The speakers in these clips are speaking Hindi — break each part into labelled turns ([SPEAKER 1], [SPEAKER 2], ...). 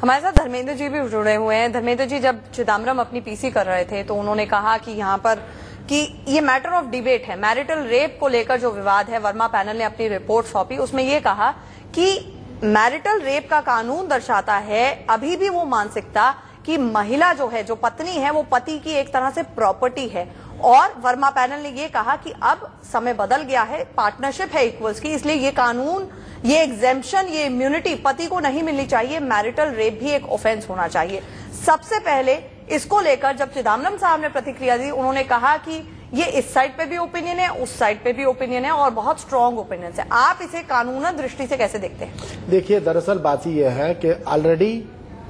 [SPEAKER 1] हमारे साथ धर्मेंद्र जी भी जुड़े हुए हैं। धर्मेंद्र जी, जब चिदम्बरम अपनी पीसी कर रहे थे तो उन्होंने कहा कि यहाँ पर कि ये मैटर ऑफ डिबेट है। मैरिटल रेप को लेकर जो विवाद है, वर्मा पैनल ने अपनी रिपोर्ट सौंपी, उसमें ये कहा कि मैरिटल रेप का कानून दर्शाता है अभी भी वो मानसिकता कि महिला जो है, जो पत्नी है, वो पति की एक तरह से प्रॉपर्टी है। और वर्मा पैनल ने ये कहा कि अब समय बदल गया है, पार्टनरशिप है इक्वल्स की, इसलिए ये कानून, ये एग्जेम्पशन, ये इम्यूनिटी पति को नहीं मिलनी चाहिए। मैरिटल रेप भी एक ऑफेंस होना चाहिए। सबसे पहले इसको लेकर जब चिदम्बरम साहब ने प्रतिक्रिया दी, उन्होंने कहा कि ये इस साइड पे भी ओपिनियन है, उस साइड पे भी ओपिनियन है और बहुत स्ट्रांग ओपिनियन है। आप इसे कानूनी दृष्टि से कैसे देखते हैं?
[SPEAKER 2] देखिए, दरअसल बात यह है कि ऑलरेडी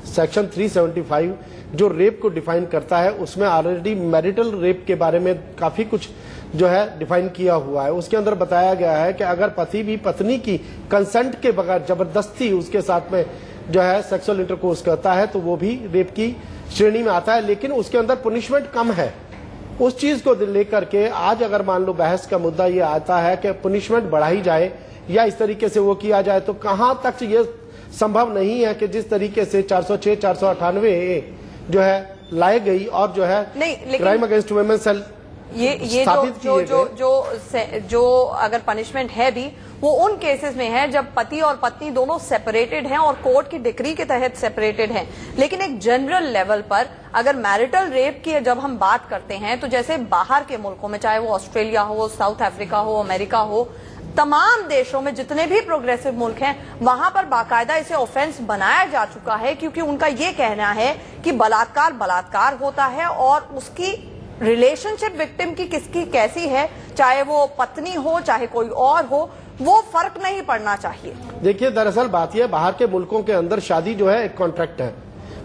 [SPEAKER 2] सेक्शन 375 जो रेप को डिफाइन करता है, उसमें ऑलरेडी मैरिटल रेप के बारे में काफी कुछ जो है डिफाइन किया हुआ है। उसके अंदर बताया गया है कि अगर पति भी पत्नी की कंसेंट के बगैर जबरदस्ती उसके साथ में जो है सेक्सुअल इंटरकोर्स करता है तो वो भी रेप की श्रेणी में आता है, लेकिन उसके अंदर पनिशमेंट कम है। उस चीज को लेकर के आज अगर मान लो बहस का मुद्दा ये आता है कि पनिशमेंट बढ़ाई जाए या इस तरीके से वो किया जाए, तो कहां तक ये संभव नहीं है कि जिस तरीके से 406, 498 जो है लाई गई और जो है क्राइम अगेंस्ट वुमेन सेल
[SPEAKER 1] ये जो अगर पनिशमेंट है भी, वो उन केसेस में है जब पति और पत्नी दोनों सेपरेटेड हैं और कोर्ट की डिक्री के तहत सेपरेटेड हैं। लेकिन एक जनरल लेवल पर अगर मैरिटल रेप की जब हम बात करते हैं, तो जैसे बाहर के मुल्कों में, चाहे वो ऑस्ट्रेलिया हो, साउथ अफ्रीका हो, अमेरिका हो, तमाम देशों में जितने भी प्रोग्रेसिव मुल्क हैं, वहां पर बाकायदा इसे ऑफेंस बनाया जा चुका है, क्योंकि उनका ये कहना है कि बलात्कार बलात्कार होता है और उसकी रिलेशनशिप विक्टिम की किसकी कैसी है, चाहे वो पत्नी हो चाहे कोई और हो, वो फर्क नहीं पड़ना चाहिए।
[SPEAKER 2] देखिए, दरअसल बात यह, बाहर के मुल्कों के अंदर शादी जो है एक कॉन्ट्रैक्ट है।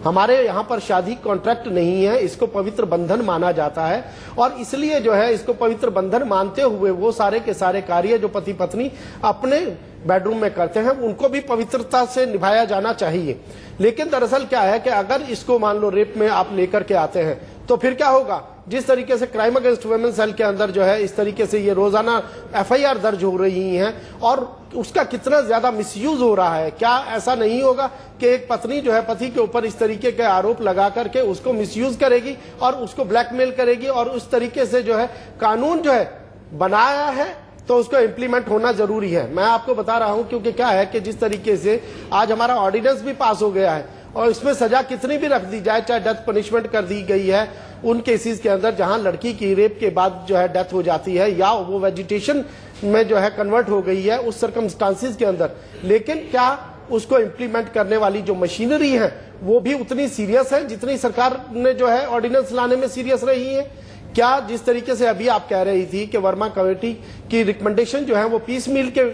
[SPEAKER 2] हमारे यहाँ पर शादी कॉन्ट्रैक्ट नहीं है, इसको पवित्र बंधन माना जाता है और इसलिए जो है इसको पवित्र बंधन मानते हुए वो सारे के सारे कार्य जो पति पत्नी अपने बेडरूम में करते हैं उनको भी पवित्रता से निभाया जाना चाहिए। लेकिन दरअसल क्या है कि अगर इसको मान लो रेप में आप लेकर के आते हैं तो फिर क्या होगा? जिस तरीके से क्राइम अगेंस्ट वुमेन सेल के अंदर जो है इस तरीके से ये रोजाना एफआईआर दर्ज हो रही हैं और उसका कितना ज्यादा मिसयूज हो रहा है। क्या ऐसा नहीं होगा कि एक पत्नी जो है पति के ऊपर इस तरीके के आरोप लगा करके उसको मिसयूज करेगी और उसको ब्लैकमेल करेगी, और उस तरीके से जो है कानून जो है बनाया है तो उसको इम्प्लीमेंट होना जरूरी है। मैं आपको बता रहा हूं क्योंकि क्या है कि जिस तरीके से आज हमारा ऑर्डिनेंस भी पास हो गया है और इसमें सजा कितनी भी रख दी जाए, चाहे डेथ पनिशमेंट कर दी गई है उन केसेस के अंदर जहां लड़की की रेप के बाद जो है डेथ हो जाती है या वो वेजिटेशन में जो है कन्वर्ट हो गई है उस सर्कमस्टांसिस के अंदर, लेकिन क्या उसको इम्प्लीमेंट करने वाली जो मशीनरी है वो भी उतनी सीरियस है जितनी सरकार ने जो है ऑर्डिनेंस लाने में सीरियस रही है? क्या जिस तरीके से अभी आप कह रही थी कि वर्मा कमेटी की रिकमेंडेशन जो है वो पीस मील के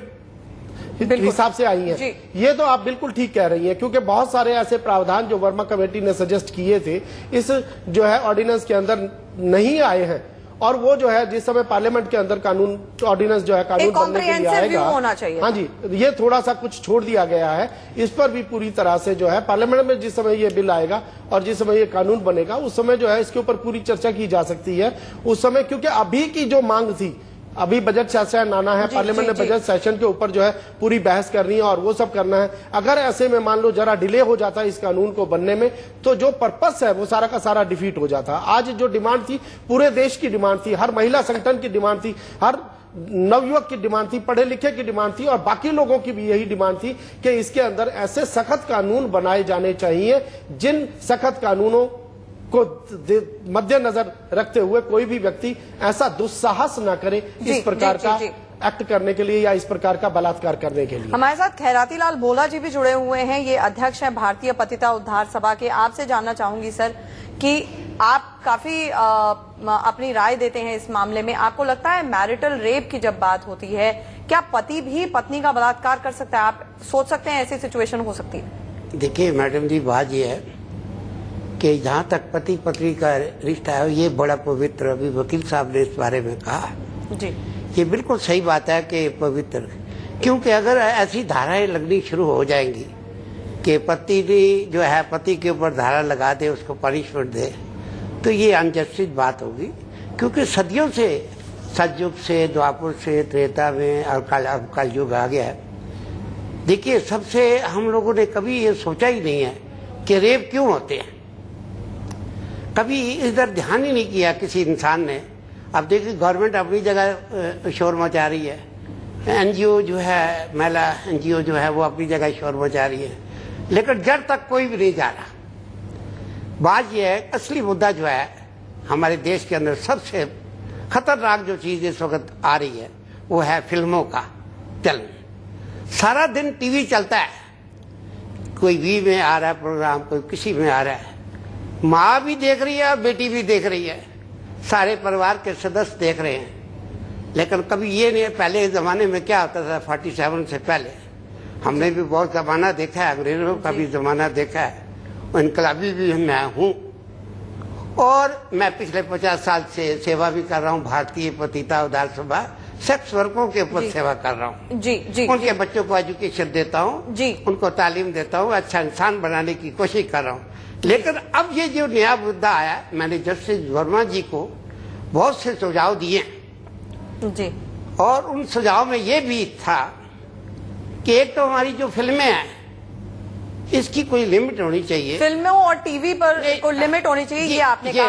[SPEAKER 2] हिसाब से आई है, ये तो आप बिल्कुल ठीक कह रही हैं, क्योंकि बहुत सारे ऐसे प्रावधान जो वर्मा कमेटी ने सजेस्ट किए थे इस जो है ऑर्डिनेंस के अंदर नहीं आए हैं और वो जो है जिस समय पार्लियामेंट के अंदर कानून ऑर्डिनेंस जो है कानून बनने के लिए आएगा,
[SPEAKER 1] होना चाहिए।
[SPEAKER 2] हाँ जी, ये थोड़ा सा कुछ छोड़ दिया गया है। इस पर भी पूरी तरह से जो है पार्लियामेंट में जिस समय ये बिल आएगा और जिस समय ये कानून बनेगा उस समय जो है इसके ऊपर पूरी चर्चा की जा सकती है उस समय, क्योंकि अभी की जो मांग थी, अभी बजट सेशन आना है, पार्लियामेंट में बजट सेशन के ऊपर जो है पूरी बहस करनी है और वो सब करना है। अगर ऐसे में मान लो जरा डिले हो जाता है इस कानून को बनने में तो जो पर्पस है वो सारा का सारा डिफीट हो जाता। आज जो डिमांड थी पूरे देश की डिमांड थी, हर महिला संगठन की डिमांड थी, हर नवयुवक की डिमांड थी, पढ़े लिखे की डिमांड थी और बाकी लोगों की भी यही डिमांड थी कि इसके अंदर ऐसे सख्त कानून बनाए जाने चाहिए जिन सख्त कानूनों को मद्देनजर रखते हुए कोई भी व्यक्ति ऐसा दुस्साहस न करे इस प्रकार का एक्ट करने के लिए या इस प्रकार का बलात्कार करने के लिए।
[SPEAKER 1] हमारे साथ खैराती लाल भोला जी भी जुड़े हुए हैं, ये अध्यक्ष हैं भारतीय पतिता उद्धार सभा के। आपसे जानना चाहूंगी सर कि आप काफी अपनी राय देते हैं इस मामले में। आपको लगता है मैरिटल रेप की जब बात होती है, क्या पति भी पत्नी का बलात्कार कर सकता है? आप सोच सकते हैं ऐसी सिचुएशन हो सकती है?
[SPEAKER 3] देखिए मैडम जी, बात ये है कि जहाँ तक पति पत्नी का रिश्ता है ये बड़ा पवित्र, अभी वकील साहब ने इस बारे में कहा
[SPEAKER 1] जी,
[SPEAKER 3] ये बिल्कुल सही बात है कि पवित्र, क्योंकि अगर ऐसी धाराएं लगनी शुरू हो जाएंगी कि पति भी जो है पति के ऊपर धारा लगा दे, उसको पनिशमेंट दे, तो ये अनजस्टिस बात होगी। क्योंकि सदियों से, सतयुग से, द्वापर से, त्रेता में और कलयुग आ गया है। देखिए, सबसे हम लोगों ने कभी ये सोचा ही नहीं है कि रेप क्यों होते हैं, कभी इधर ध्यान ही नहीं किया किसी इंसान ने। अब देखिए गवर्नमेंट अपनी जगह शोर मचा रही है, एनजीओ जो है, महिला एनजीओ जो है वो अपनी जगह शोर मचा रही है, लेकिन जड़ तक कोई भी नहीं जा रहा। बात यह है, असली मुद्दा जो है हमारे देश के अंदर सबसे खतरनाक जो चीज इस वक्त आ रही है वो है फिल्मों का चलन। सारा दिन टीवी चलता है, कोई वी में आ रहा है प्रोग्राम, कोई किसी में आ रहा है, माँ भी देख रही है, बेटी भी देख रही है, सारे परिवार के सदस्य देख रहे हैं। लेकिन कभी ये नहीं, पहले जमाने में क्या होता था, 47 से पहले हमने भी बहुत जमाना देखा है, अंग्रेजों का भी जमाना देखा है, इनकलाबी भी मैं हूँ, और मैं पिछले 50 साल से सेवा भी कर रहा हूँ भारतीय पतिता उद्धार सभा, सेक्स वर्कों के ऊपर सेवा कर रहा हूँ
[SPEAKER 1] जी जी,
[SPEAKER 3] उनके बच्चों को एजुकेशन देता हूँ
[SPEAKER 1] जी,
[SPEAKER 3] उनको तालीम देता हूँ, अच्छा इंसान बनाने की कोशिश कर रहा हूँ। लेकिन अब ये जो नया मुद्दा आया, मैंने जस्टिस वर्मा जी को बहुत से सुझाव दिए
[SPEAKER 1] जी,
[SPEAKER 3] और उन सुझाव में ये भी था कि एक तो हमारी जो फिल्में हैं इसकी कोई लिमिट होनी चाहिए,
[SPEAKER 1] फिल्मों और टीवी पर कोई लिमिट होनी चाहिए, ये आपने कहा।